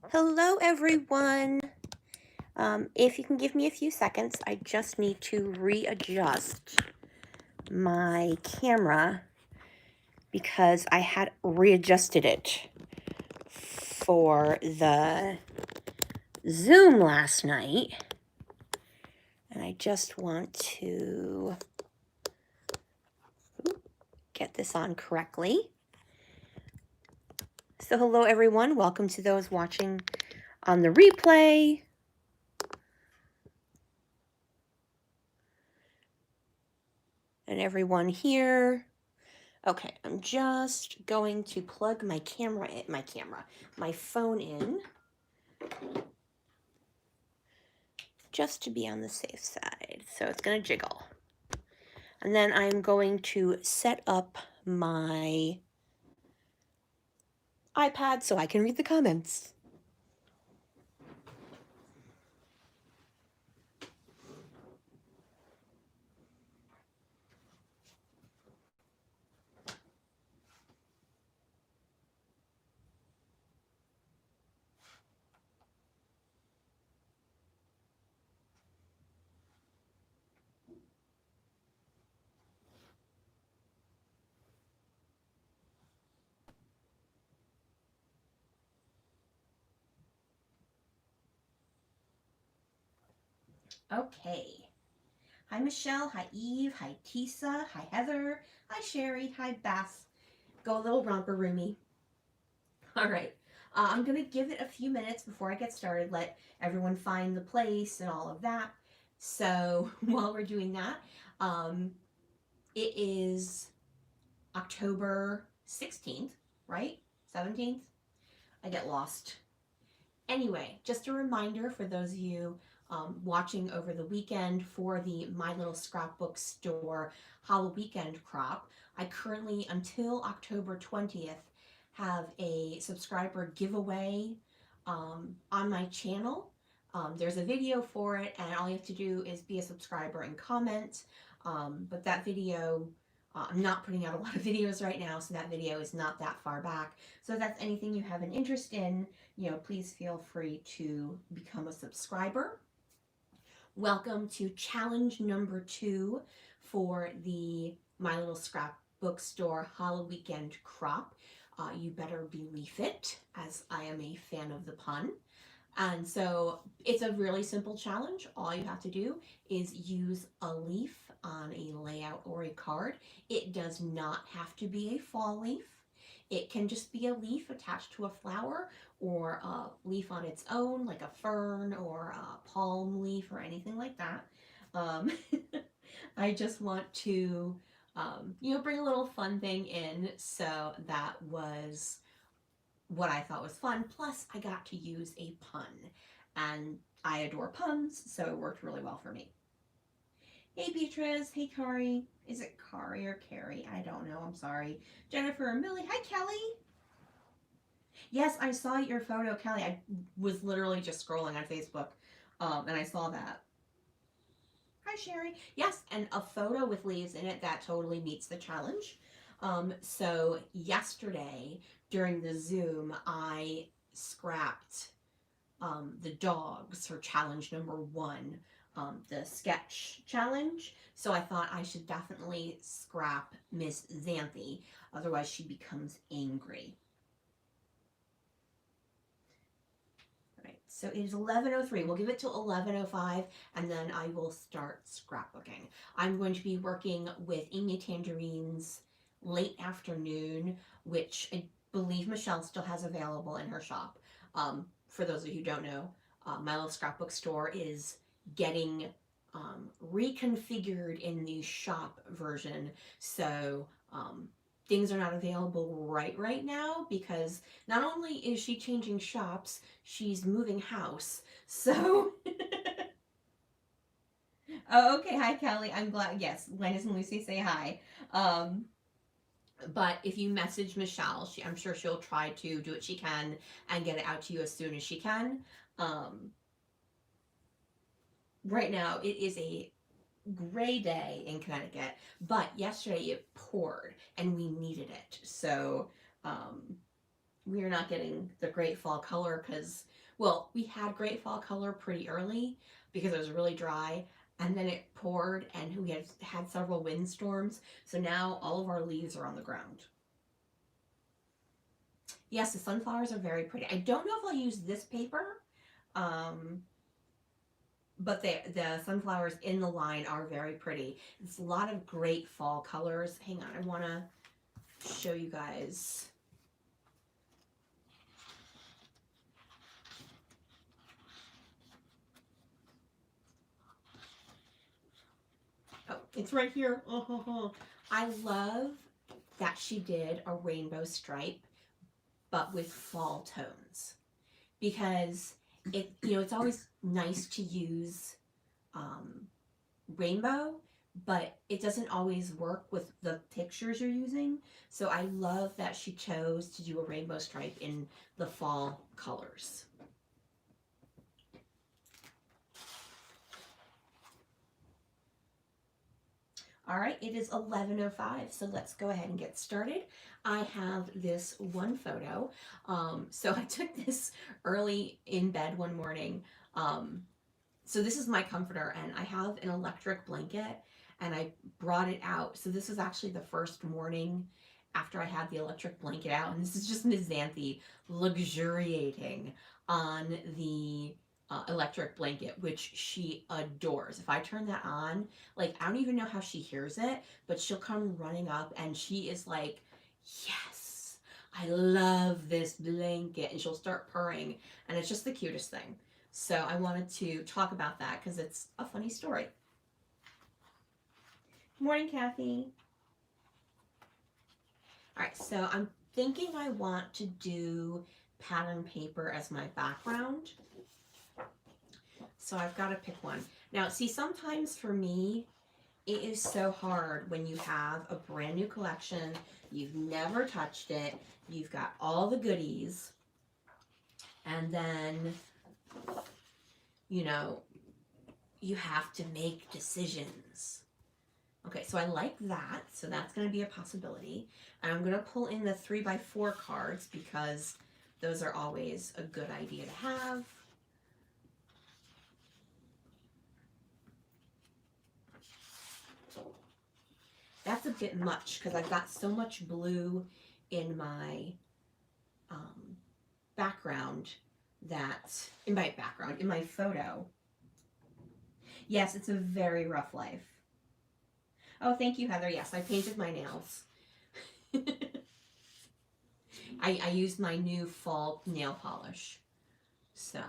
Hello, everyone. If you can give me a few seconds, I just need to readjust my camera because I had readjusted it for the Zoom last night. And I just want to get this on correctly. So hello, everyone. Welcome to those watching on the replay. And everyone here. Okay, I'm just going to plug my phone in, just to be on the safe side. So it's gonna jiggle. And then I'm going to set up my iPad so I can read the comments. Okay. Hi, Michelle. Hi, Eve. Hi, Tisa. Hi, Heather. Hi, Sherry. Hi, Beth. Go, little romper roomy. All right. I'm going to give it a few minutes before I get started, let everyone find the place and all of that. So while we're doing that, it is October 16th, right? 17th? I get lost. Anyway, just a reminder for those of you watching over the weekend for the My Little Scrapbook Store Halloweekend crop. I currently, until October 20th, have a subscriber giveaway on my channel. There's a video for it, and all you have to do is be a subscriber and comment. But that video, I'm not putting out a lot of videos right now, so that video is not that far back. So if that's anything you have an interest in, please feel free to become a subscriber. Welcome to challenge number 2 for the My Little Scrapbook Store Halloweekend crop. You better believe it, as I am a fan of the pun. And so it's a really simple challenge. All you have to do is use a leaf on a layout or a card. It does not have to be a fall leaf. It can just be a leaf attached to a flower or a leaf on its own, like a fern or a palm leaf or anything like that. Um, I just want to, bring a little fun thing in. So that was what I thought was fun. Plus, I got to use a pun, and I adore puns, so it worked really well for me. Hey, Beatrice. Hey, Kari. Is it Kari or Carrie? I don't know. I'm sorry. Jennifer and Millie. Hi, Kelly. Yes, I saw your photo, Kelly. I was literally just scrolling on Facebook, and I saw that. Hi, Sherry. Yes, and a photo with leaves in it, that totally meets the challenge. So yesterday during the Zoom, I scrapped the dogs for challenge number 1, the sketch challenge. So I thought I should definitely scrap Miss Xanthi, otherwise she becomes angry. So it is 11:03. We'll give it till 11:05, and then I will start scrapbooking. I'm going to be working with Amy Tangerine's Late Afternoon, which I believe Michelle still has available in her shop. For those of you who don't know, My Little Scrapbook Store is getting reconfigured in the shop version. So things are not available right now because not only is she changing shops, she's moving house. So oh, okay. Hi, Kelly. I'm glad. Yes, Linus and Lucy say hi. Um, but if you message Michelle, I'm sure she'll try to do what she can and get it out to you as soon as she can. Um, right now, it is a gray day in Connecticut, but yesterday it poured and we needed it. So we are not getting the great fall color because, well, we had great fall color pretty early because it was really dry, and then it poured and we had several windstorms, so now all of our leaves are on the ground. Yes, the sunflowers are very pretty. I don't know if I'll use this paper, but the sunflowers in the line are very pretty. It's a lot of great fall colors. Hang on, I want to show you guys. Oh, it's right here. I love that she did a rainbow stripe, but with fall tones, because it's always nice to use rainbow, but it doesn't always work with the pictures you're using. So I love that she chose to do a rainbow stripe in the fall colors. All right, it is 11:05, so let's go ahead and get started. I have this one photo. So I took this early in bed one morning. So this is my comforter, and I have an electric blanket, and I brought it out. So this is actually the first morning after I had the electric blanket out, and this is just Ms. Xanthi luxuriating on the electric blanket, which she adores. If I turn that on, like, I don't even know how she hears it, but she'll come running up and she is like, yes, I love this blanket, and she'll start purring, and it's just the cutest thing. So I wanted to talk about that because it's a funny story. Good morning, Kathy. All right, so I'm thinking I want to do pattern paper as my background. So I've got to pick one. Now, see, sometimes for me, it is so hard when you have a brand new collection, you've never touched it, you've got all the goodies, and then, you have to make decisions. Okay, so I like that, so that's going to be a possibility. And I'm going to pull in the 3x4 cards because those are always a good idea to have. That's a bit much because I've got so much blue in my background in my photo. Yes, it's a very rough life. Oh, thank you, Heather. Yes, I painted my nails. I used my new fall nail polish. So.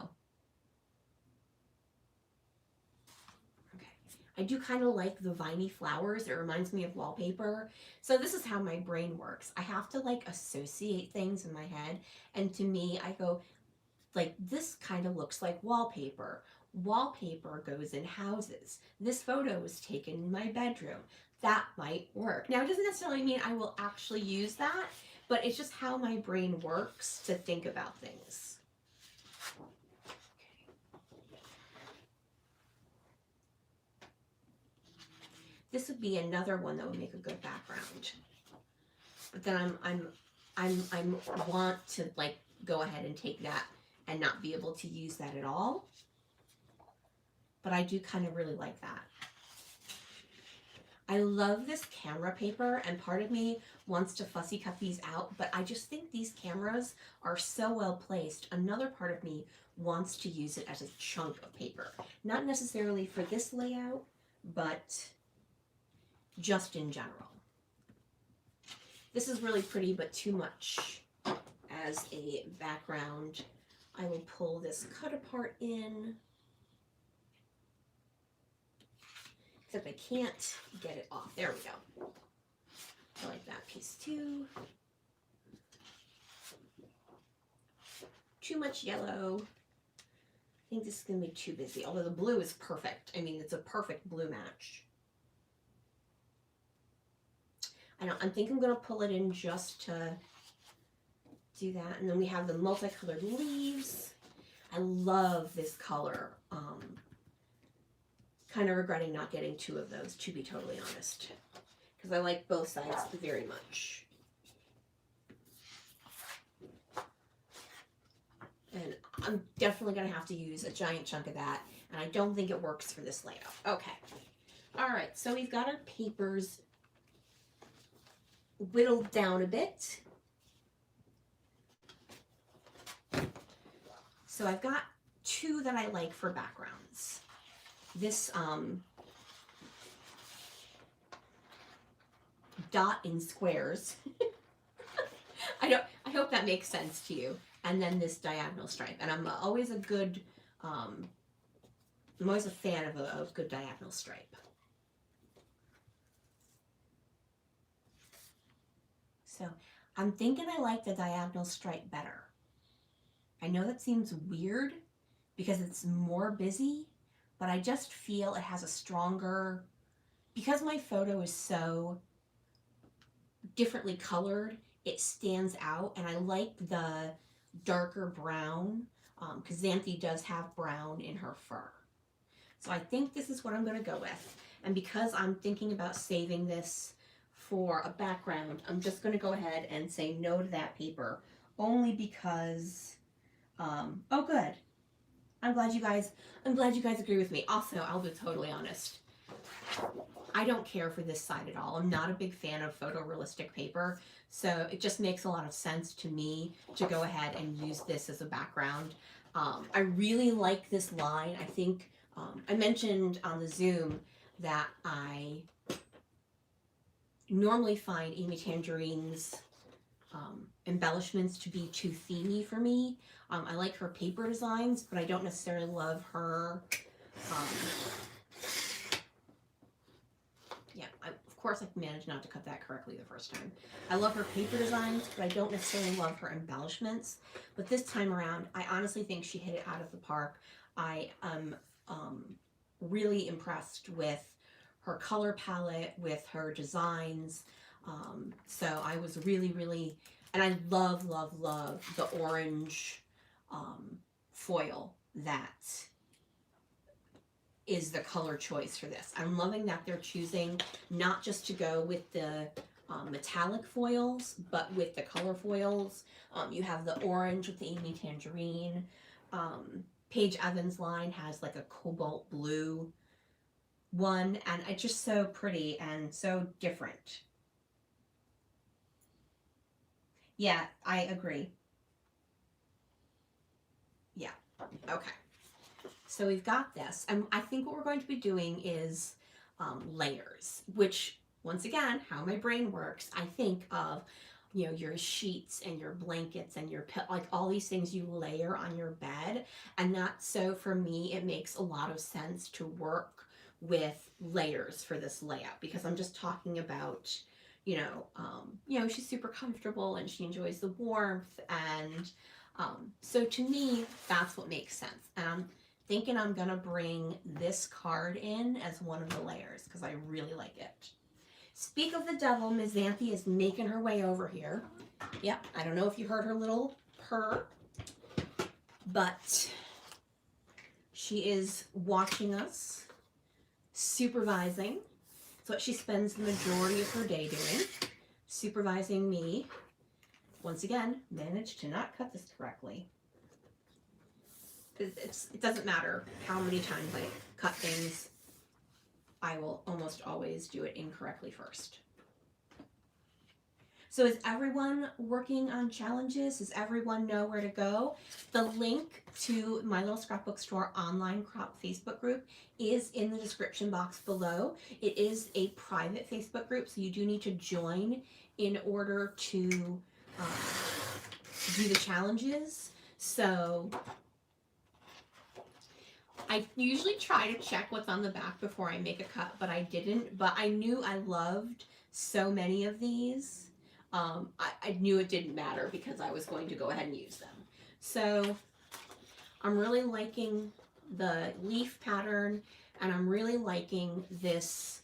I do kind of like the viney flowers. It reminds me of wallpaper. So this is how my brain works. I have to associate things in my head. And to me, I go, this kind of looks like wallpaper. Wallpaper goes in houses. This photo was taken in my bedroom. That might work. Now, it doesn't necessarily mean I will actually use that, but it's just how my brain works to think about things. This would be another one that would make a good background. But then I want to go ahead and take that and not be able to use that at all. But I do kind of really like that. I love this camera paper, and part of me wants to fussy cut these out, but I just think these cameras are so well placed. Another part of me wants to use it as a chunk of paper. Not necessarily for this layout, but just in general. This is really pretty, but too much as a background. I will pull this cut apart in. Except I can't get it off. There we go. I like that piece too. Too much yellow. I think this is going to be too busy, although the blue is perfect. I mean, it's a perfect blue match. I think I'm going to pull it in just to do that. And then we have the multicolored leaves. I love this color. Kind of regretting not getting two of those, to be totally honest, because I like both sides very much. I'm definitely going to have to use a giant chunk of that, and I don't think it works for this layout. Okay. All right, so we've got our papers whittled down a bit. So I've got two that I like for backgrounds. This dot in squares. I hope that makes sense to you. And then this diagonal stripe. And I'm always a fan of a good diagonal stripe. So I'm thinking I like the diagonal stripe better. I know that seems weird because it's more busy, but I just feel it has a stronger, because my photo is so differently colored, it stands out, and I like the darker brown because Xanthi does have brown in her fur. So I think this is what I'm going to go with. And because I'm thinking about saving this for a background, I'm just going to go ahead and say no to that paper, only because, oh good. I'm glad you guys agree with me. Also, I'll be totally honest. I don't care for this side at all. I'm not a big fan of photorealistic paper, so it just makes a lot of sense to me to go ahead and use this as a background. I really like this line. I think I mentioned on the Zoom that I normally find Amy Tangerine's embellishments to be too themey for me. I like her paper designs, but I don't necessarily love her of course I managed not to cut that correctly the first time. I love her paper designs, but I don't necessarily love her embellishments. But this time around, I honestly think she hit it out of the park. I am really impressed with her color palette, with her designs. So I was really, and I love the orange foil that is the color choice for this. I'm loving that they're choosing not just to go with the metallic foils, but with the color foils. You have the orange with the Amy Tangerine. Paige Evans' line has like a cobalt blue one, and it's just so pretty and so different. Yeah, I agree. Yeah, okay. So we've got this, and I think what we're going to be doing is layers, which, once again, how my brain works, I think of, you know, your sheets and your blankets and your, like all these things you layer on your bed, and that, so for me, it makes a lot of sense to work with layers for this layout, because I'm just talking about, you know, she's super comfortable and she enjoys the warmth, and so to me, that's what makes sense. And I'm thinking I'm gonna bring this card in as one of the layers because I really like it. Speak of the devil, Ms. Xanthi is making her way over here. Yep, I don't know if you heard her little purr, but she is watching us, supervising. It's what she spends the majority of her day doing, supervising me. Once again, managed to not cut this correctly. It doesn't matter how many times I cut things, I will almost always do it incorrectly first. So is everyone working on challenges? Does everyone know where to go? The link to My Little Scrapbook Store online crop Facebook group is in the description box below. It is a private Facebook group, so you do need to join in order to do the challenges. So I usually try to check what's on the back before I make a cut, but I didn't. But I knew I loved so many of these. I knew it didn't matter because I was going to go ahead and use them. So I'm really liking the leaf pattern, and I'm really liking this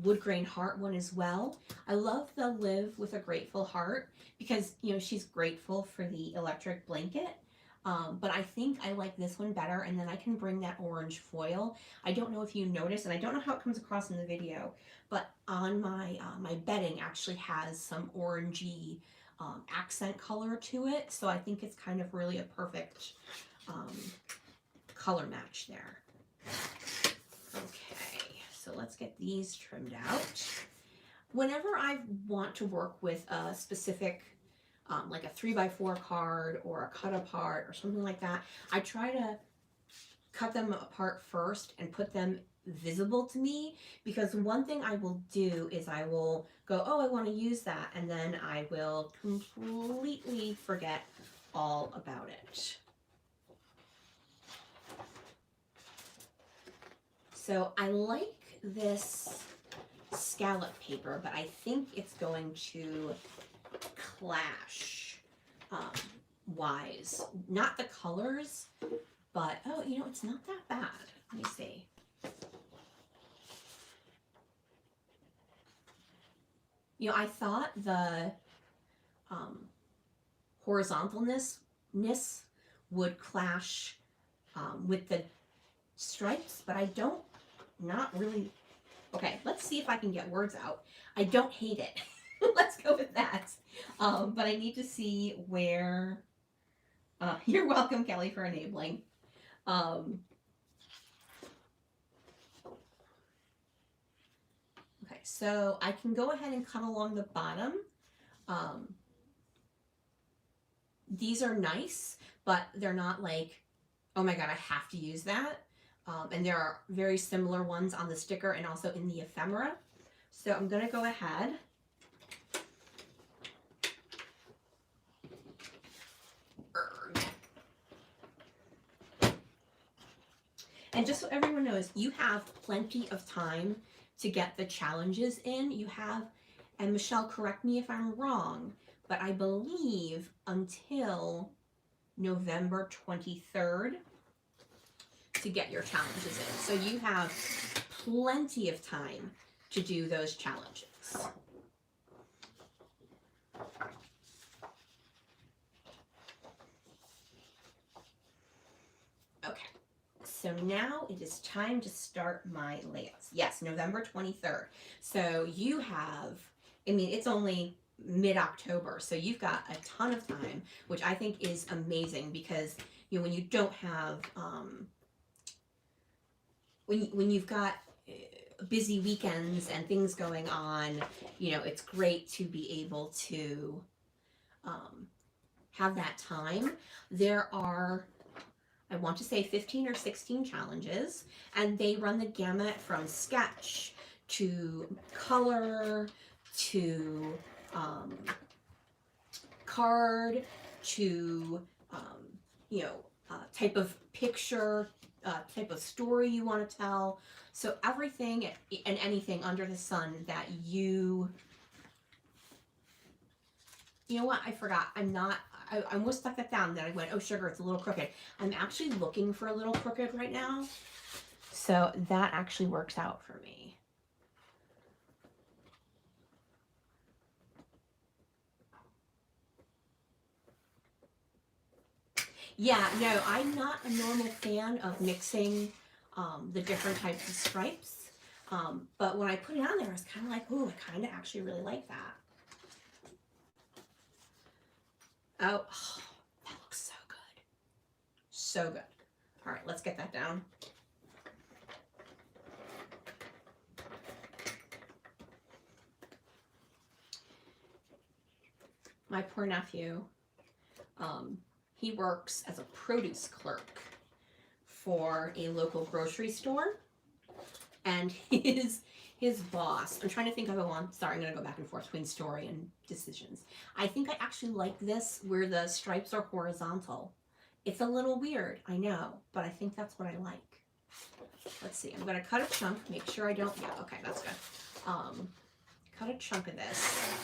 wood grain heart one as well. I love the live with a grateful heart because, you know, she's grateful for the electric blanket. But I think I like this one better, and then I can bring that orange foil. I don't know if you notice, and I don't know how it comes across in the video, but on my my bedding actually has some orangey accent color to it, so I think it's kind of really a perfect color match there. Okay, so let's get these trimmed out. Whenever I want to work with a specific, like a 3x4 card or a cut apart or something like that, I try to cut them apart first and put them visible to me, because one thing I will do is I will go, oh, I want to use that, and then I will completely forget all about it. So I like this scallop paper, but I think it's going to clash wise. Not the colors, but oh, you know, it's not that bad. Let me see. You know, I thought the horizontalness would clash with the stripes, but I don't, not really. Okay, let's see if I can get words out. I don't hate it. Let's go with that. But I need to see where, you're welcome, Kelly, for enabling. Okay, so I can go ahead and cut along the bottom. These are nice, but they're not like, oh my God, I have to use that. And there are very similar ones on the sticker and also in the ephemera. So I'm gonna go ahead. And just so everyone knows, you have plenty of time to get the challenges in. You have, and Michelle, correct me if I'm wrong, but I believe until November 23rd to get your challenges in. So you have plenty of time to do those challenges. Okay, so now it is time to start my layouts. Yes, November 23rd. So you have, I mean, it's only mid-October, so you've got a ton of time, which I think is amazing, because you know, when you don't have when you've got busy weekends and things going on, you know, it's great to be able to have that time. There are, I want to say 15 or 16 challenges, and they run the gamut from sketch to color to card to you know, type of picture, type of story you want to tell. So everything and anything under the sun that you know what, I forgot. I almost stuck that down. Then I went, oh sugar, it's a little crooked. I'm actually looking for a little crooked right now. So that actually works out for me. Yeah, no, I'm not a normal fan of mixing the different types of stripes. But when I put it on there, I was kind of like, ooh, I kind of actually really like that. Oh, that looks so good. So good. All right, let's get that down. My poor nephew, he works as a produce clerk for a local grocery store, and his boss, I'm trying to think of a one. Sorry, I'm going to go back and forth between story and decisions. I think I actually like this where the stripes are horizontal. It's a little weird, I know, but I think that's what I like. Let's see, I'm going to cut a chunk, make sure I don't, yeah, okay, that's good. Cut a chunk of this.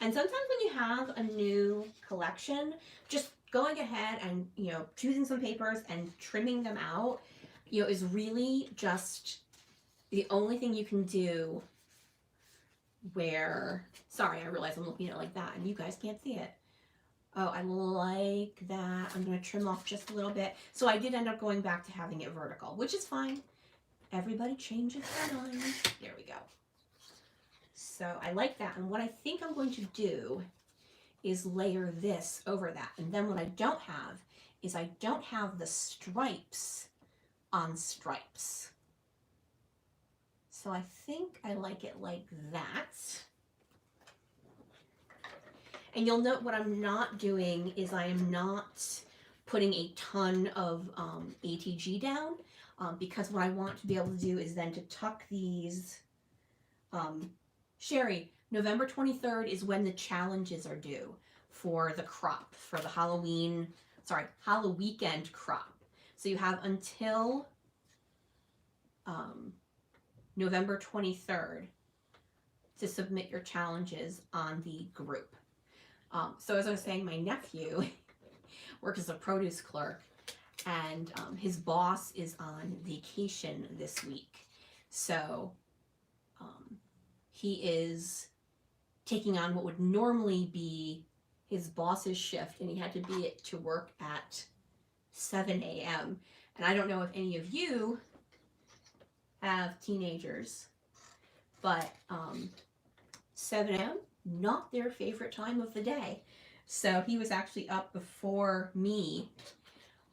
And sometimes when you have a new collection, just going ahead and, you know, choosing some papers and trimming them out, you know, is really just the only thing you can do where, sorry, I realize I'm looking at it like that and you guys can't see it. Oh, I like that. I'm going to trim off just a little bit. So I did end up going back to having it vertical, which is fine. Everybody changes their mind. There we go. So I like that. And what I think I'm going to do is layer this over that. And then what I don't have is I don't have the stripes on stripes. So I think I like it like that. And you'll note what I'm not doing is I am not putting a ton of ATG down because what I want to be able to do is then to tuck these. Sherry, November 23rd is when the challenges are due for the crop, for the Halloweekend crop. So you have until November 23rd to submit your challenges on the group. So as I was saying, my nephew works as a produce clerk, and his boss is on vacation this week. So he is taking on what would normally be his boss's shift, and he had to be to work at 7 a.m. And I don't know if any of you have teenagers, but 7 a.m., not their favorite time of the day. So he was actually up before me.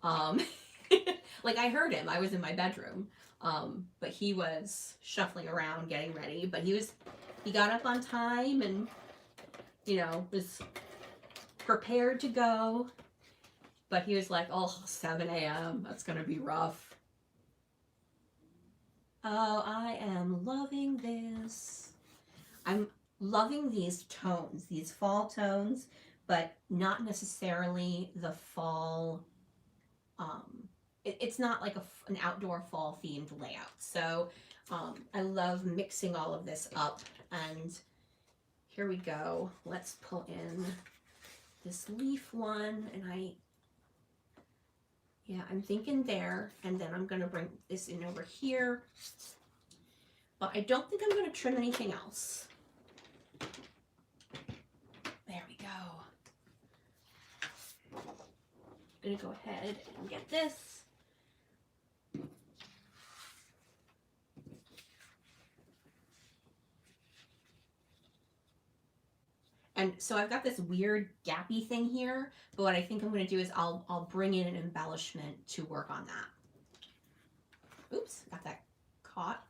Like I heard him, I was in my bedroom, but he was shuffling around getting ready, but he got up on time and, you know, was prepared to go, but he was like, oh, 7 a.m., that's gonna be rough. Oh, I am loving this. I'm loving these tones, these fall tones, but not necessarily the fall, it's not like an outdoor fall themed layout. So I love mixing all of this up, and here we go. Let's pull in this leaf one, and I'm thinking there, and then I'm gonna bring this in over here, but I don't think I'm gonna trim anything else. There we go. I'm gonna go ahead and get this. And so I've got this weird gappy thing here, but what I think I'm going to do is I'll bring in an embellishment to work on that. Oops, got that caught.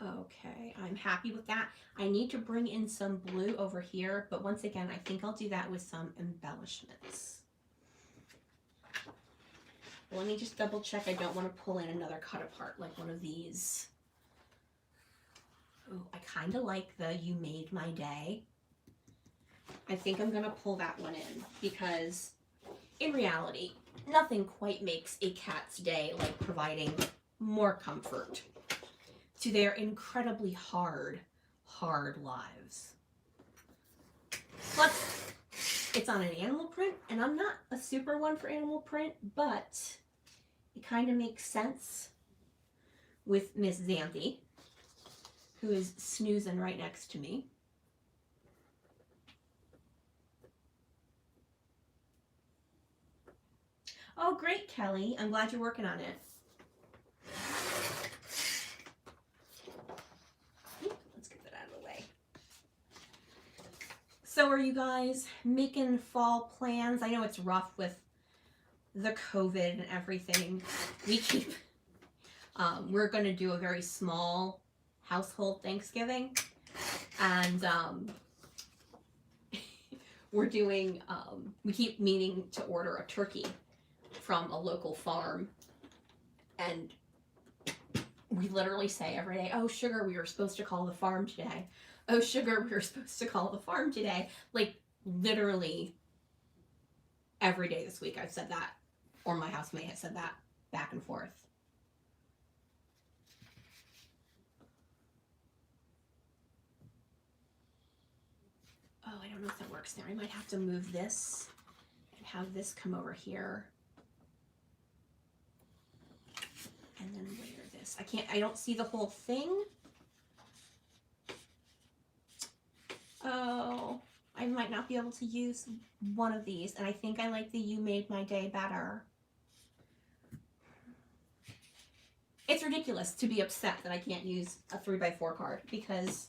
Okay, I'm happy with that. I need to bring in some blue over here, but once again, I think I'll do that with some embellishments. Let me just double check. I don't want to pull in another cut apart like one of these. Oh, I kind of like the You Made My Day. I think I'm going to pull that one in because in reality, nothing quite makes a cat's day like providing more comfort to their incredibly hard lives. Plus, it's on an animal print, and I'm not a super one for animal print, but it kind of makes sense with Miss Xanthi, who is snoozing right next to me. Oh, great, Kelly. I'm glad you're working on it. Let's get that out of the way. So are you guys making fall plans? I know it's rough with the COVID and everything. We're going to do a very small household Thanksgiving, and we keep meaning to order a turkey from a local farm, and we literally say every day, oh sugar, we were supposed to call the farm today. Oh sugar, we were supposed to call the farm today. Like literally every day this week I've said that, or my housemate has said that back and forth. Oh, I don't know if that works there. I might have to move this and have this come over here. And then layer this. I don't see the whole thing. Oh, I might not be able to use one of these, and I think I like the You Made My Day better. It's ridiculous to be upset that I can't use a 3x4 card because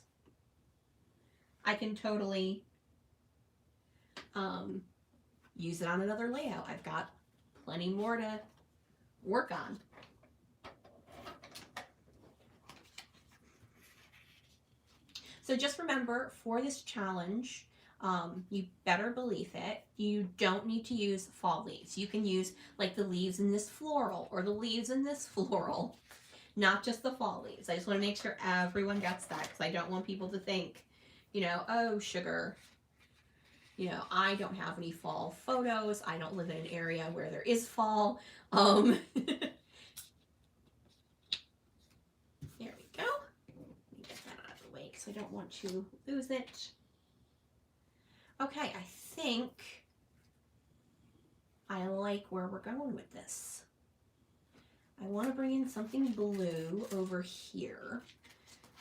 I can totally use it on another layout. I've got plenty more to work on. So just remember, for this challenge, you better believe it, you don't need to use fall leaves. You can use like the leaves in this floral or the leaves in this floral, not just the fall leaves. I just want to make sure everyone gets that because I don't want people to think, you know, oh, sugar, you know, I don't have any fall photos. I don't live in an area where there is fall. There we go. Let me get that out of the way because I don't want to lose it. Okay, I think I like where we're going with this. I want to bring in something blue over here.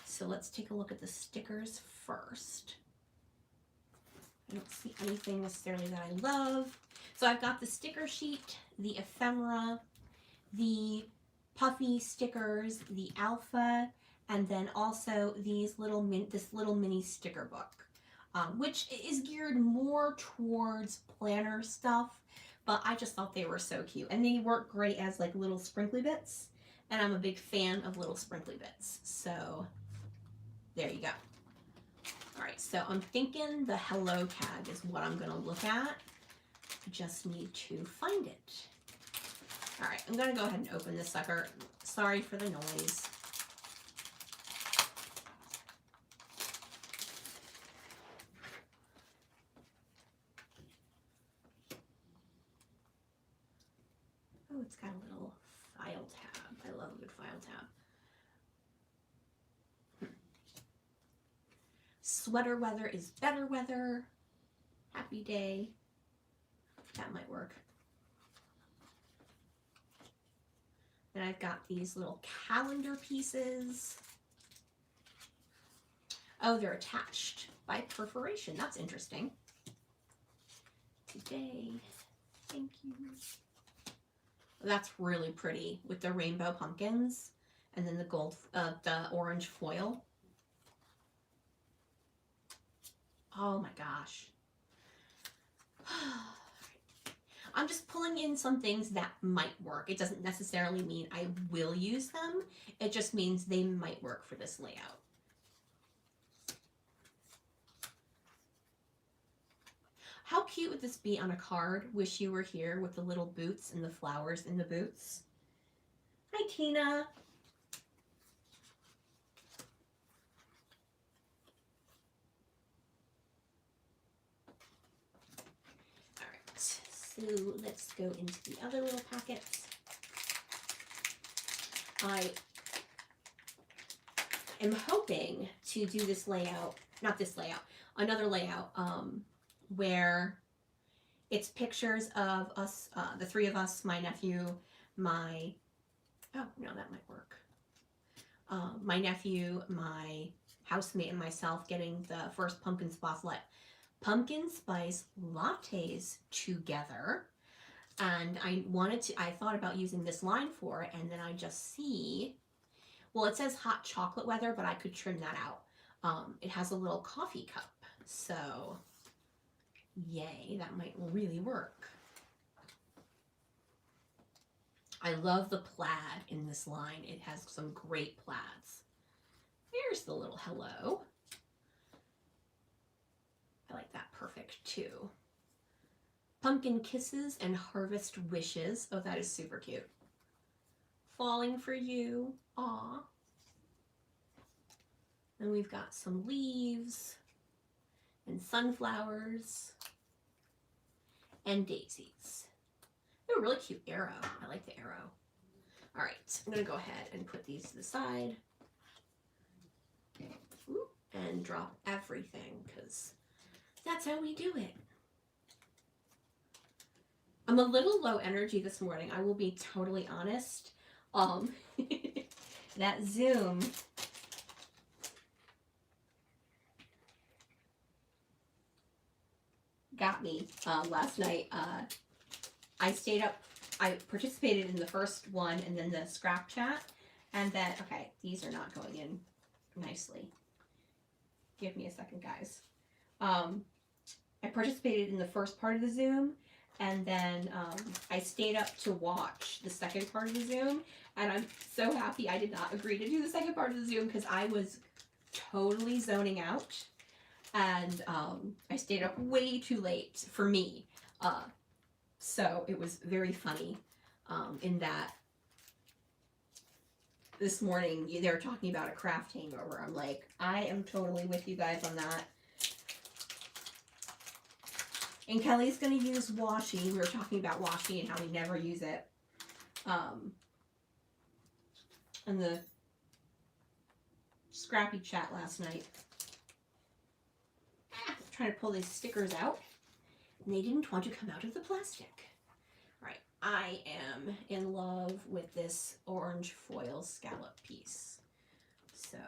So let's take a look at the stickers first. I don't see anything necessarily that I love. So I've got the sticker sheet, the ephemera, the puffy stickers, the alpha, and then also these this little mini sticker book, which is geared more towards planner stuff, but I just thought they were so cute. And they work great as like little sprinkly bits, and I'm a big fan of little sprinkly bits. So there you go. All right, so I'm thinking the hello tag is what I'm gonna look at. I just need to find it. All right, I'm gonna go ahead and open this sucker. Sorry for the noise. Oh, it's got a little file tab. I love a good file tab. Sweater weather is better weather. Happy day. That might work. And I've got these little calendar pieces. Oh, they're attached by perforation. That's interesting. Today, thank you. That's really pretty with the rainbow pumpkins and then the gold, the orange foil. Oh my gosh. I'm just pulling in some things that might work. It doesn't necessarily mean I will use them. It just means they might work for this layout. How cute would this be on a card? Wish you were here with the little boots and the flowers in the boots. Hi, Tina. So let's go into the other little packets. I am hoping to do this layout, not this layout, another layout where it's pictures of us, the three of us, my nephew, my, oh no, that might work. My nephew, my housemate, and myself getting the first pumpkin spice lattes together. And I thought about using this line for it, and then I just see, well, it says hot chocolate weather, but I could trim that out. It has a little coffee cup, so yay, that might really work. I love the plaid in this line. It has some great plaids. Here's the little hello. I like that perfect too. Pumpkin kisses and harvest wishes. Oh, that is super cute. Falling for you. Aw. Then we've got some leaves and sunflowers and daisies. Oh, really cute arrow. I like the arrow. All right, I'm gonna go ahead and put these to the side. Ooh, and drop everything because that's how we do it. I'm a little low energy this morning. I will be totally honest. That Zoom got me last night. I stayed up. I participated in the first one and then the scrap chat, And then, okay, these are not going in nicely. Give me a second, guys. I participated in the first part of the Zoom, and then I stayed up to watch the second part of the Zoom, and I'm so happy I did not agree to do the second part of the Zoom because I was totally zoning out, and I stayed up way too late for me. So it was very funny in that this morning they were talking about a craft hangover. I'm like, I am totally with you guys on that. And Kelly's going to use washi. We were talking about washi and how we never use it. In the Scrappy chat last night. Trying to pull these stickers out. And they didn't want to come out of the plastic. All right. I am in love with this orange foil scallop piece. So...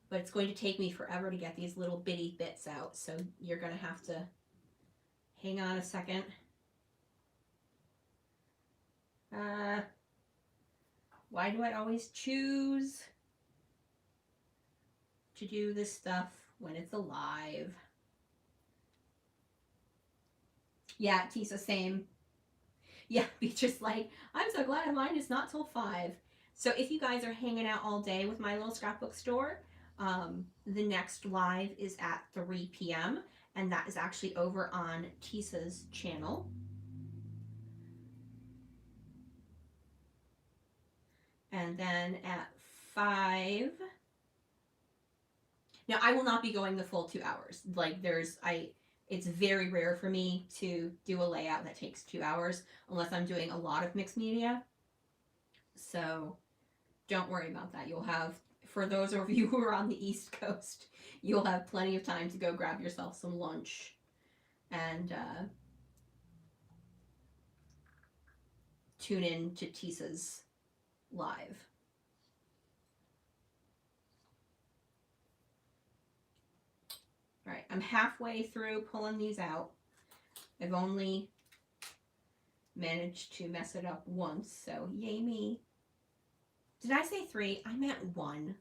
but it's going to take me forever to get these little bitty bits out, so you're going to have to hang on a second. Why do I always choose to do this stuff when it's alive? Yeah, Tisa, same. Yeah, Beatrice, like, I'm so glad mine is not till 5. So if you guys are hanging out all day with my little scrapbook store, the next live is at 3 p.m. and that is actually over on Tisa's channel. And then at 5, now I will not be going the full 2 hours. Like it's very rare for me to do a layout that takes 2 hours unless I'm doing a lot of mixed media. So don't worry about that. You'll have, for those of you who are on the East Coast, you'll have plenty of time to go grab yourself some lunch and tune in to Tisa's live. All right, I'm halfway through pulling these out. I've only managed to mess it up once, so yay me. Did I say 3? I meant 1.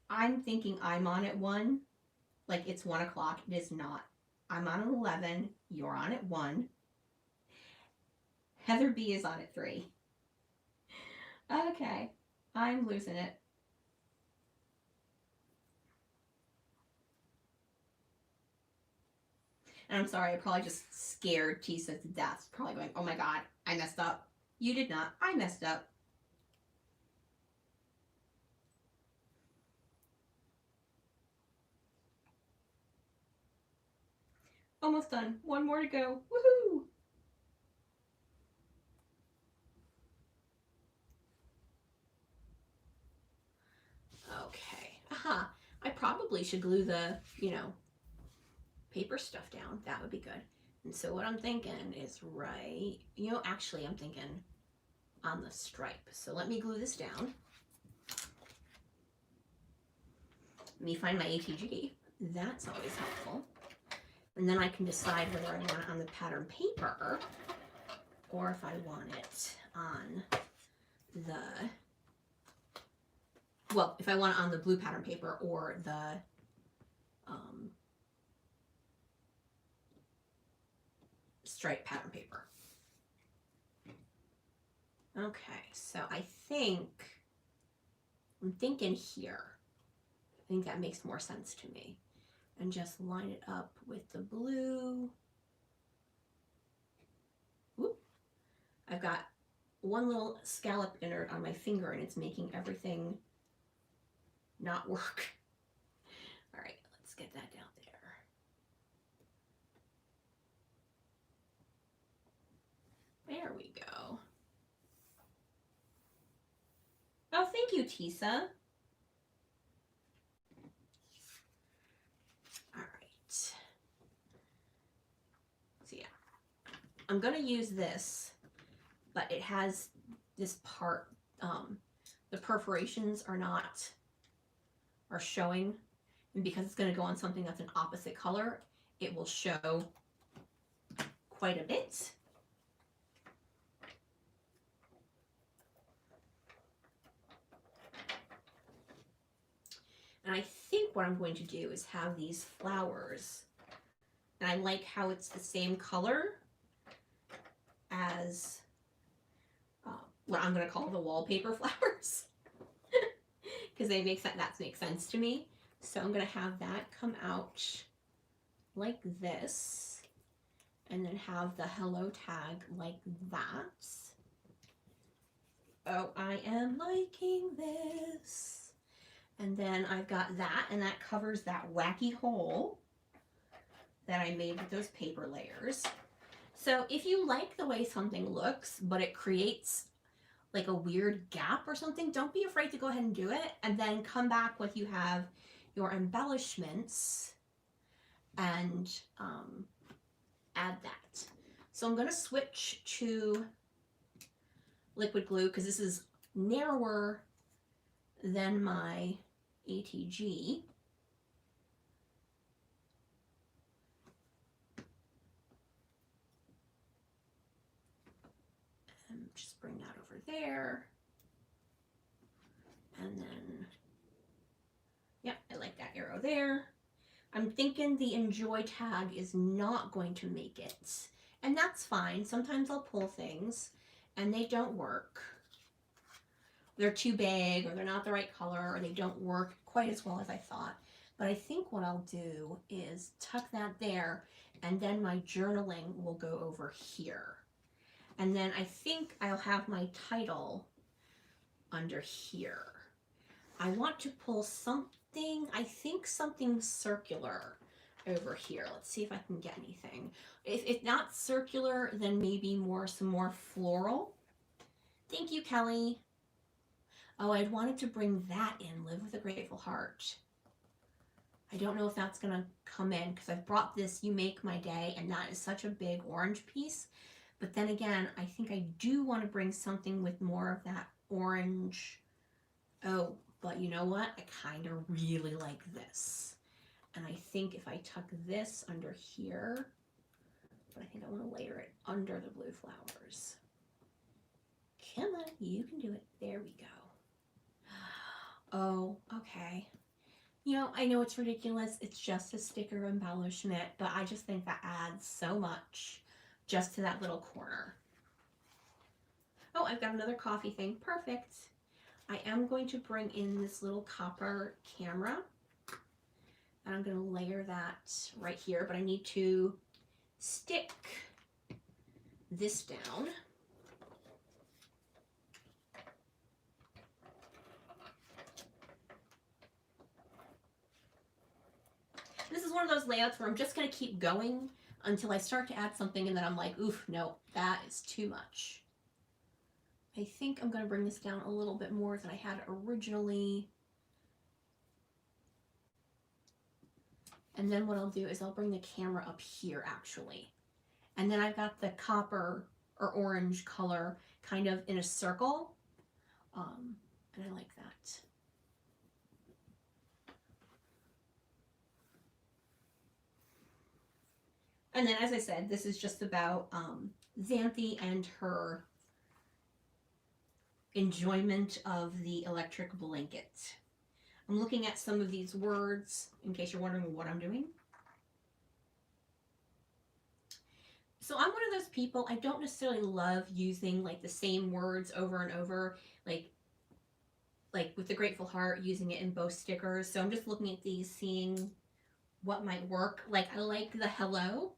I'm thinking I'm on at 1. Like it's 1 o'clock. It is not. I'm on at 11. You're on at 1. Heather B is on at 3. Okay. I'm losing it. And I'm sorry, I probably just scared Tisa to death. Probably going, oh my god, I messed up. You did not. I messed up. Almost done. 1 more to go. Woohoo! Okay. Aha. I probably should glue the, paper stuff down. That would be good. And so what I'm thinking is actually I'm thinking on the stripe. So let me glue this down. Let me find my ATG. That's always helpful. And then I can decide whether I want it on the pattern paper or if I want it on the, well, if I want it on the blue pattern paper or the stripe pattern paper. Okay, so I'm thinking here. I think that makes more sense to me. And just line it up with the blue. Whoop. I've got one little scallop innard on my finger and it's making everything not work. All right, let's get that down there. There we go. Oh, thank you, Tisa. All right. So yeah, I'm gonna use this, but it has this part, the perforations are showing, and because it's gonna go on something that's an opposite color, it will show quite a bit. what I'm going to do is have these flowers. And I like how it's the same color as what I'm going to call the wallpaper flowers. Because that makes sense to me. So I'm going to have that come out like this. And then have the hello tag like that. Oh, I am liking this. And then I've got that, and that covers that wacky hole that I made with those paper layers. So if you like the way something looks, but it creates like a weird gap or something, don't be afraid to go ahead and do it, and then come back when you have your embellishments and add that. So I'm going to switch to liquid glue because this is narrower than my ATG. And just bring that over there. And then, yep, I like that arrow there. I'm thinking the enjoy tag is not going to make it. And that's fine. Sometimes I'll pull things and they don't work. They're too big, or they're not the right color, or they don't work quite as well as I thought. But I think what I'll do is tuck that there, and then my journaling will go over here. And then I think I'll have my title under here. I want to pull something, I think something circular over here. Let's see if I can get anything. If not circular, then maybe some more floral. Thank you, Kelly. Oh, I'd wanted to bring that in, Live with a Grateful Heart. I don't know if that's going to come in because I've brought this You Make My Day, and that is such a big orange piece. But then again, I think I do want to bring something with more of that orange. Oh, but you know what? I kind of really like this. And I think if I tuck this under here, but I think I want to layer it under the blue flowers. Come on, you can do it. There we go. Oh, okay. You know, I know it's ridiculous. It's just a sticker embellishment, but I just think that adds so much just to that little corner. Oh, I've got another coffee thing. Perfect. I am going to bring in this little copper camera, and I'm going to layer that right here, but I need to stick this down. This is one of those layouts where I'm just going to keep going until I start to add something, and then I'm like, oof, no, that is too much. I think I'm going to bring this down a little bit more than I had originally. And then what I'll do is I'll bring the camera up here, actually. And then I've got the copper or orange color kind of in a circle. And I like that. And then, as I said, this is just about Xanthi and her enjoyment of the electric blanket. I'm looking at some of these words in case you're wondering what I'm doing. So I'm one of those people, I don't necessarily love using like the same words over and over, like with the Grateful Heart, using it in both stickers. So I'm just looking at these, seeing what might work. Like I like the hello,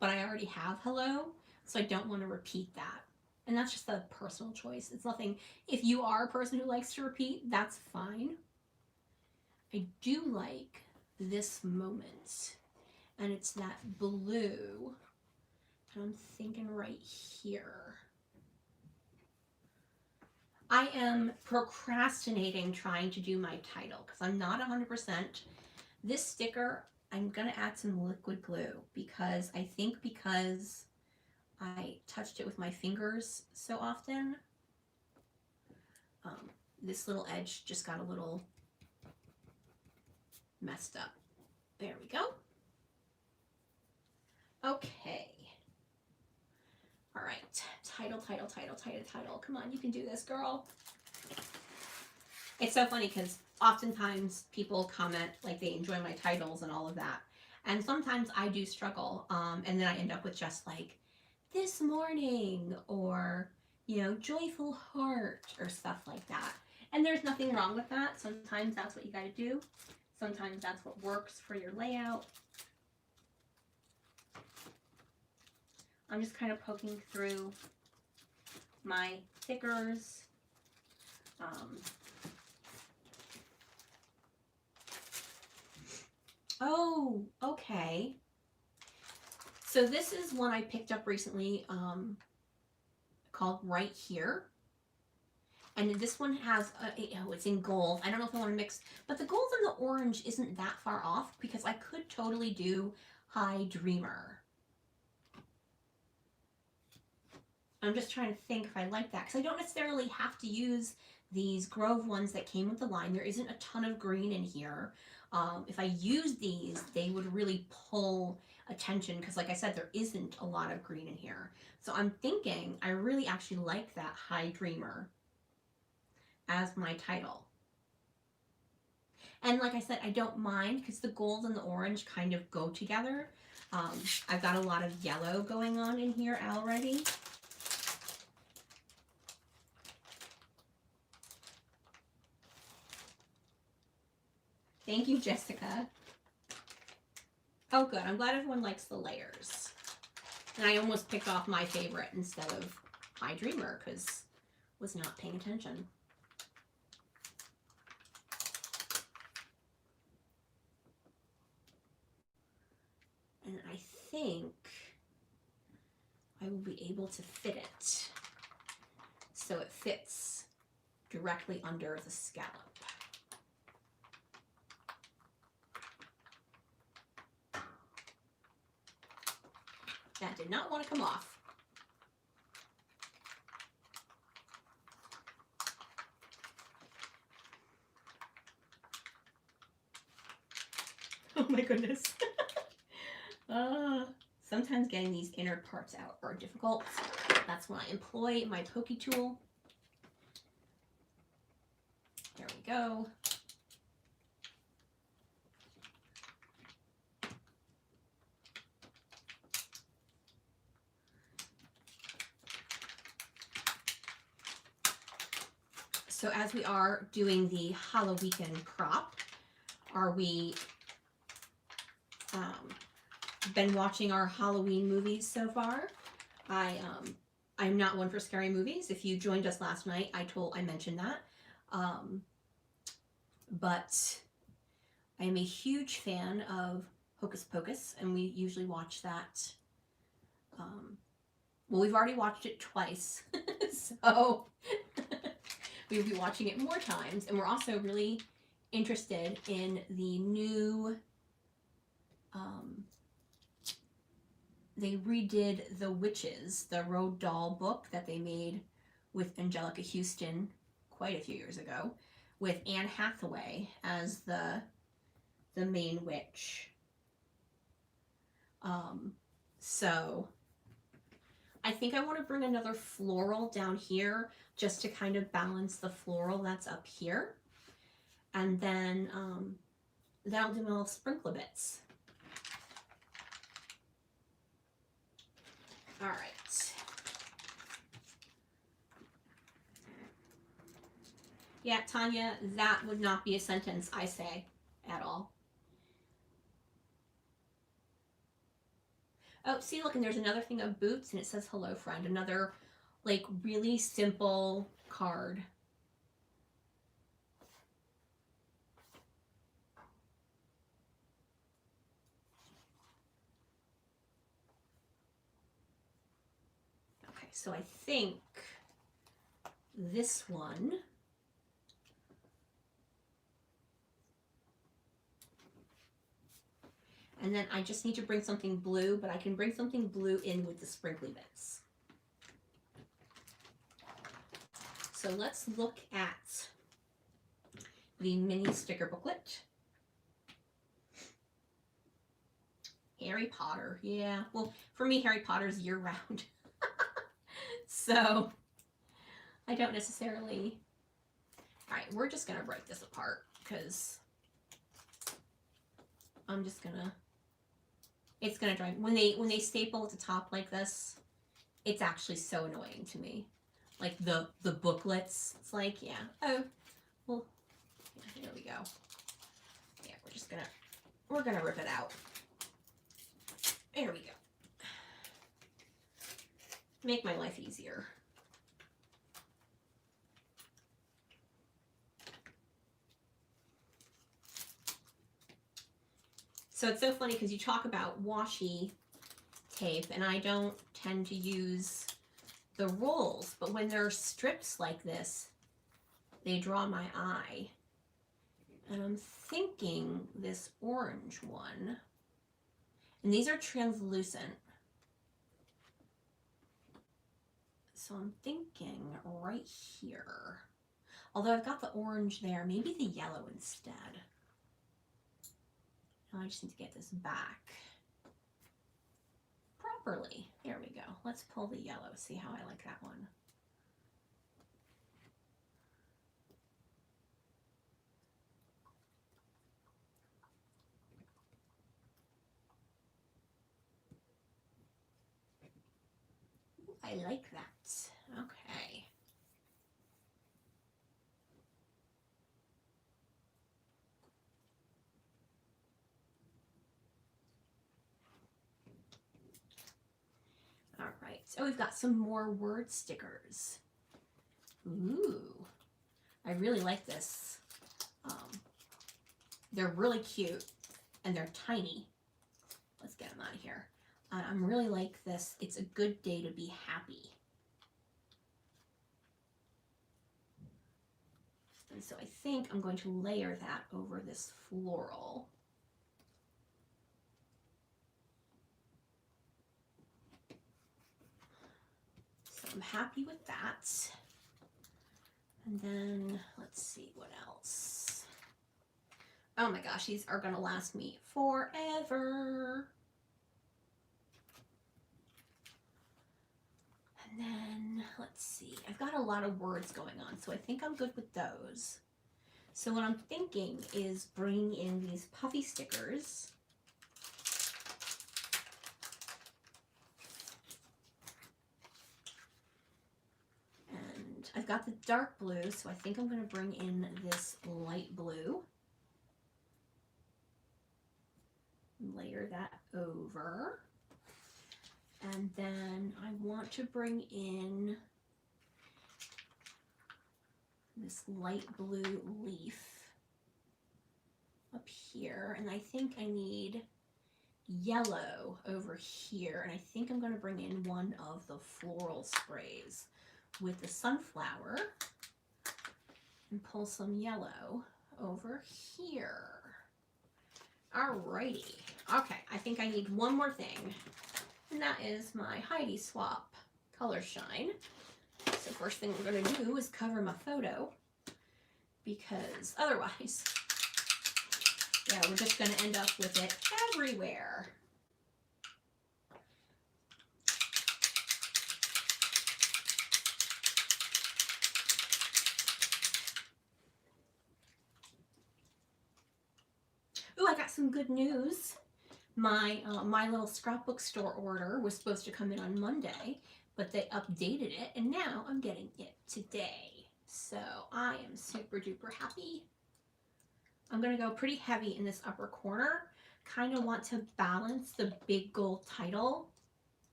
but I already have hello, so I don't want to repeat that. And that's just a personal choice. It's nothing, if you are a person who likes to repeat, that's fine. I do like this moment, and it's that blue, and I'm thinking right here. I am procrastinating trying to do my title because I'm not 100%. This sticker, I'm going to add some liquid glue because I think because I touched it with my fingers so often, this little edge just got a little messed up. There we go. Okay. All right. Title. Come on, you can do this, girl. It's so funny because oftentimes people comment like they enjoy my titles and all of that. And sometimes I do struggle. And then I end up with just like this morning or, you know, joyful heart or stuff like that. And there's nothing wrong with that. Sometimes that's what you got to do. Sometimes that's what works for your layout. I'm just kind of poking through my thickers. Oh, okay. So this is one I picked up recently called Right Here. And this one has, oh, it's in gold. I don't know if I want to mix, but the gold and the orange isn't that far off because I could totally do High Dreamer. I'm just trying to think if I like that because I don't necessarily have to use these Grove ones that came with the line. There isn't a ton of green in here. If I use these, they would really pull attention because like I said, there isn't a lot of green in here. So I'm thinking I really actually like that High Dreamer as my title. And like I said, I don't mind because the gold and the orange kind of go together. I've got a lot of yellow going on in here already. Thank you, Jessica. Oh, good. I'm glad everyone likes the layers. And I almost picked off my favorite instead of High Dreamer because I was not paying attention. And I think I will be able to fit it so it fits directly under the scallop. That did not want to come off. Oh my goodness. Sometimes getting these inner parts out are difficult. That's when I employ my pokey tool. There we go. So as we are doing the Halloweekend prop, are we been watching our Halloween movies so far? I'm not one for scary movies. If you joined us last night, I mentioned that. But I am a huge fan of Hocus Pocus, and we usually watch that. Well, we've already watched it twice, so we'll be watching it more times. And we're also really interested in the new, they redid The Witches, the Roald Dahl book that they made with Angelica Houston quite a few years ago, with Anne Hathaway as the main witch. So I think I want to bring another floral down here just to kind of balance the floral that's up here. And then that'll do my little sprinkler bits. All right. Yeah, Tanya, that would not be a sentence I say at all. Oh, see, look, and there's another thing of boots, and it says hello, friend. Another, like, really simple card. Okay, so I think this one and then I just need to bring something blue, but I can bring something blue in with the sprinkly bits. So let's look at the mini sticker booklet. Harry Potter, yeah. Well, for me, Harry Potter's year-round. So I don't necessarily All right, we're just gonna break this apart because I'm just gonna, it's gonna drive, when they staple at the top like this, it's actually so annoying to me. Like the booklets, it's like, yeah, oh, well, here we go. Yeah, we're gonna rip it out. There we go. Make my life easier. So it's so funny because you talk about washi tape, and I don't tend to use the rolls, but when there are strips like this, they draw my eye. And I'm thinking this orange one, and these are translucent. So I'm thinking right here, although I've got the orange there, maybe the yellow instead. Now I just need to get this back properly. There we go. Let's pull the yellow, see how I like that one. I like that. Okay. All right, so we've got some more word stickers. Ooh, I really like this. They're really cute and they're tiny. Let's get them out of here. I'm really like this. It's a good day to be happy. And so I think I'm going to layer that over this floral. So I'm happy with that. And then let's see what else. Oh my gosh, these are gonna last me forever. And then let's see, I've got a lot of words going on, so I think I'm good with those. So what I'm thinking is bringing in these puffy stickers. And I've got the dark blue, so I think I'm going to bring in this light blue. Layer that over. And then I want to bring in this light blue leaf up here. And I think I need yellow over here. And I think I'm going to bring in one of the floral sprays with the sunflower and pull some yellow over here. Alrighty. Okay, I think I need one more thing, and that is my Heidi Swap Color Shine. So first thing we're going to do is cover my photo, because otherwise, yeah, we're just going to end up with it everywhere. Ooh, I got some good news. My My Little Scrapbook store order was supposed to come in on Monday, but they updated it, and now I'm getting it today. So I am super duper happy. I'm going to go pretty heavy in this upper corner. Kind of want to balance the big gold title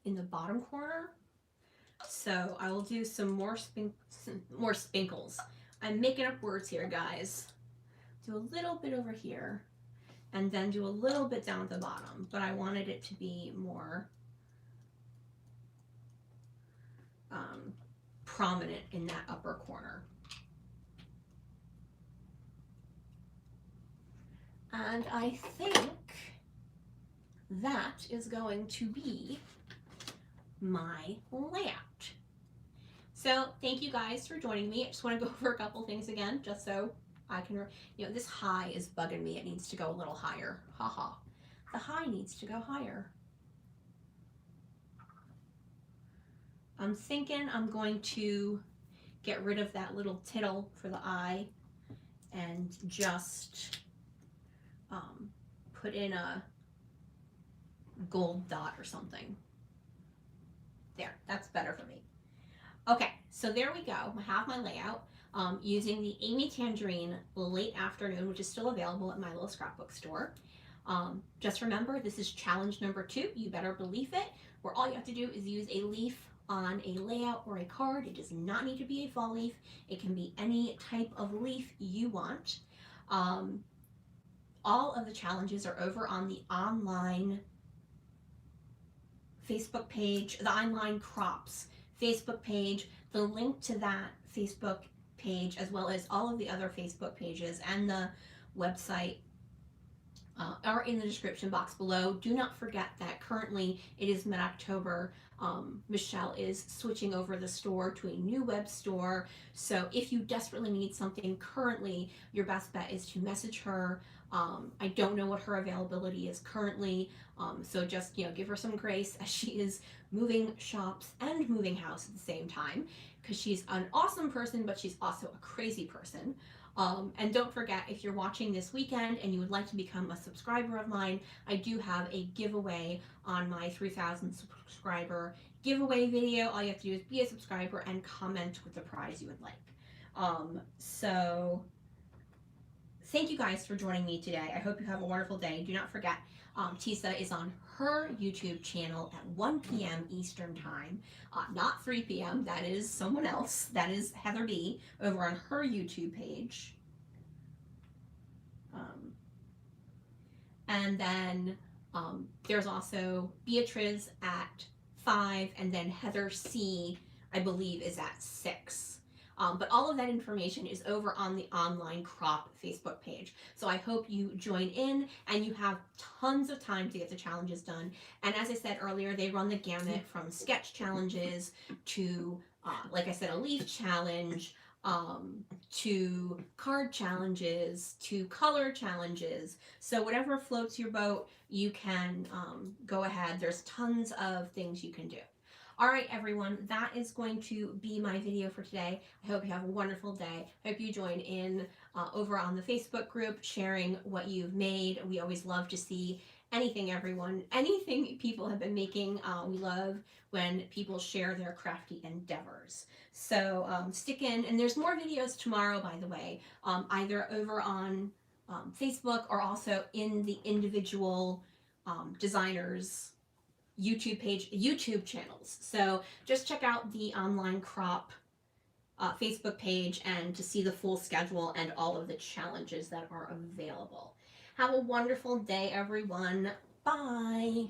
in the bottom corner. So I will do some more spinkles. I'm making up words here, guys. Do a little bit over here, and then do a little bit down at the bottom, but I wanted it to be more prominent in that upper corner. And I think that is going to be my layout. So thank you guys for joining me. I just want to go over a couple things again, just so I can, this high is bugging me. It needs to go a little higher. Haha. The high needs to go higher. I'm thinking I'm going to get rid of that little tittle for the eye and just put in a gold dot or something. There, that's better for me. Okay, so there we go. I have my layout using the Amy Tangerine Late Afternoon, which is still available at my little scrapbook store. Just remember, this is challenge number 2. You better believe it, where all you have to do is use a leaf on a layout or a card. It does not need to be a fall leaf. It can be any type of leaf you want. All of the challenges are over on the online Facebook page, the online crops Facebook page. The link to that Facebook page, as well as all of the other Facebook pages and the website, are in the description box below. Do not forget that currently it is mid-October. Michelle is switching over the store to a new web store. So if you desperately need something currently, your best bet is to message her. I don't know what her availability is currently, so just give her some grace as she is moving shops and moving house at the same time, because she's an awesome person, but she's also a crazy person. And don't forget, if you're watching this weekend and you would like to become a subscriber of mine, I do have a giveaway on my 3,000 subscriber giveaway video. All you have to do is be a subscriber and comment with the prize you would like. So thank you guys for joining me today. I hope you have a wonderful day. Do not forget, Tisa is on her YouTube channel at 1 p.m. Eastern Time, not 3 p.m. That is someone else. That is Heather B. over on her YouTube page. And then there's also Beatriz at 5, and then Heather C., I believe, is at 6. But all of that information is over on the online crop Facebook page. So I hope you join in, and you have tons of time to get the challenges done. And as I said earlier, they run the gamut from sketch challenges to, like I said, a leaf challenge, to card challenges, to color challenges. So whatever floats your boat, you can go ahead. There's tons of things you can do. All right, everyone, that is going to be my video for today. I hope you have a wonderful day. I hope you join in over on the Facebook group, sharing what you've made. We always love to see anything people have been making. We love when people share their crafty endeavors. So stick in, and there's more videos tomorrow, by the way, either over on Facebook or also in the individual designers' YouTube channels. So just check out the online crop Facebook page and to see the full schedule and all of the challenges that are available. Have a wonderful day, everyone. Bye.